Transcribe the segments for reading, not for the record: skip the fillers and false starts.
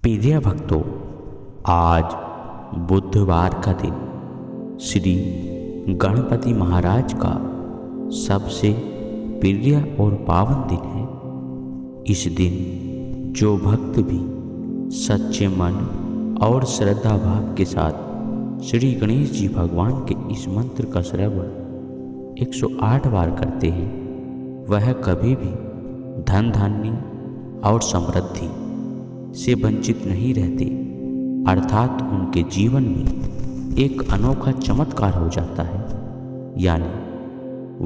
प्रिय भक्तों, आज बुधवार का दिन श्री गणपति महाराज का सबसे प्रिय और पावन दिन है। इस दिन जो भक्त भी सच्चे मन और श्रद्धा भाव के साथ श्री गणेश जी भगवान के इस मंत्र का श्रवण 108 बार करते हैं, वह कभी भी धन धान्य और समृद्धि से वंचित नहीं रहते, अर्थात उनके जीवन में एक अनोखा चमत्कार हो जाता है, यानी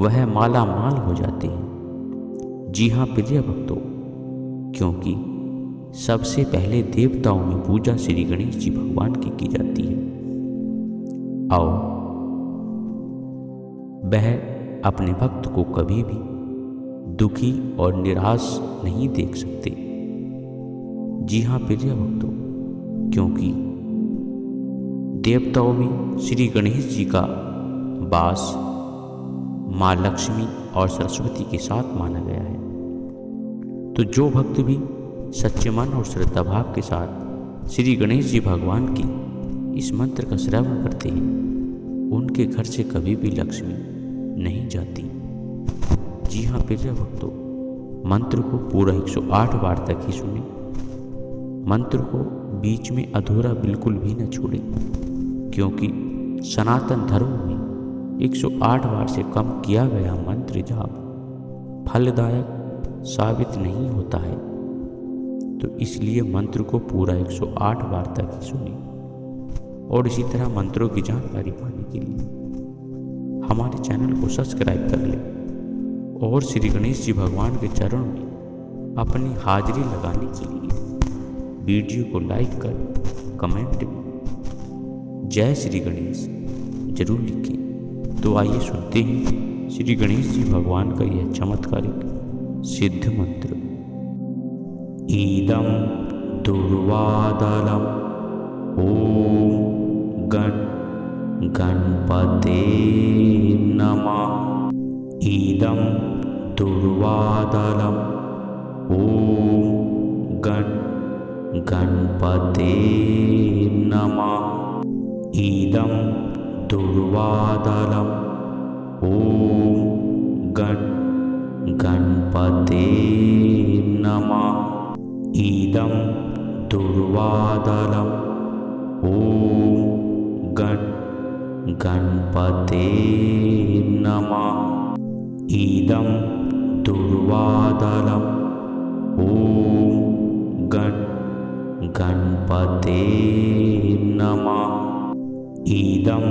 वह माला माल हो जाते हैं। जी हाँ प्रिय भक्तों, क्योंकि सबसे पहले देवताओं में पूजा श्री गणेश जी भगवान की जाती है और वह अपने भक्त को कभी भी दुखी और निराश नहीं देख सकते। जी हाँ प्रिय भक्तों, क्योंकि देवताओं में श्री गणेश जी का वास माँ लक्ष्मी और सरस्वती के साथ माना गया है। तो जो भक्त भी सच्चे मन और श्रद्धा भाव के साथ श्री गणेश जी भगवान की इस मंत्र का श्रवण करते हैं, उनके घर से कभी भी लक्ष्मी नहीं जाती। जी हाँ प्रिय भक्तों, मंत्र को पूरा 108 बार तक ही सुने। मंत्र को बीच में अधूरा बिल्कुल भी न छोड़ें, क्योंकि सनातन धर्म में 108 बार से कम किया गया मंत्र जाप फलदायक साबित नहीं होता है। तो इसलिए मंत्र को पूरा 108 बार तक ही सुने। और इसी तरह मंत्रों की जानकारी पाने के लिए हमारे चैनल को सब्सक्राइब कर लें और श्री गणेश जी भगवान के चरणों में अपनी हाजिरी लगाने के लिए वीडियो को लाइक कर कमेंट में जय श्री गणेश जरूर लिखें। तो आइए सुनते हैं श्री गणेश जी भगवान का यह चमत्कारिक सिद्ध मंत्र। ईदं दुर्वादलम् ॐ गणपते नमः। ईदं दुर्वादलम् ॐ गणपते नमः। ईदं दुर्वादलम् ॐ गणपते नमः। ईदं दुर्वादलम् ॐ गणपते नमः। ईदं दुर्वादलम् ॐ गणपते नमः। ईदं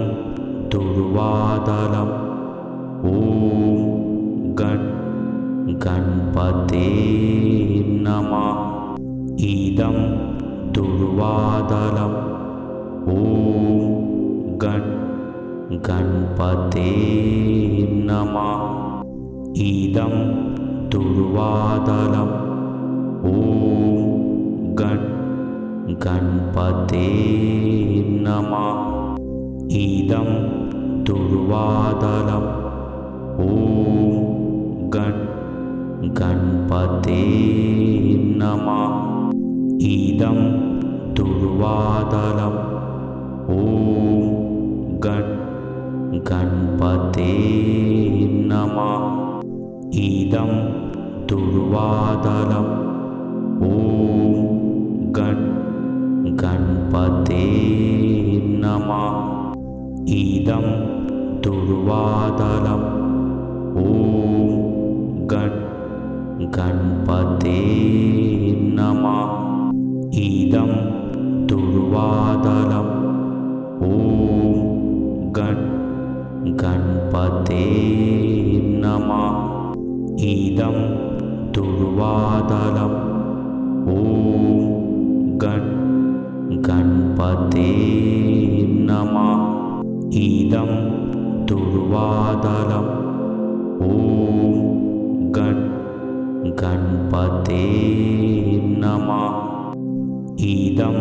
दुर्वादलम् ॐ गणपते नमः। ईदं दुर्वादलम् ॐ गणपते नमः। ईदं दुर्वादलम् ॐ गणपते नमः। ईदं दुर्वादलम् ॐ गणपते नमः। ईदं दुर्वादलम् ॐ गणपते नमः। ईदं दुर्वादलम् ॐ गणपते नमः। ईदं दुर्वादलम् ॐ गणपते नमः। ईदं दुर्वादलम् ॐ गणपते नमः। ईदं दुर्वादलम् ॐ गणपते नमः। ईदं दुर्वादलम् ॐ गणपते नमः। ईदं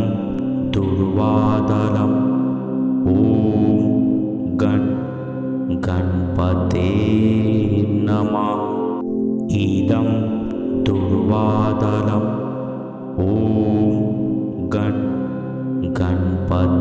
दुर्वादलम् ॐ गणपते नमः। ईदं दुर्वादलम् ॐ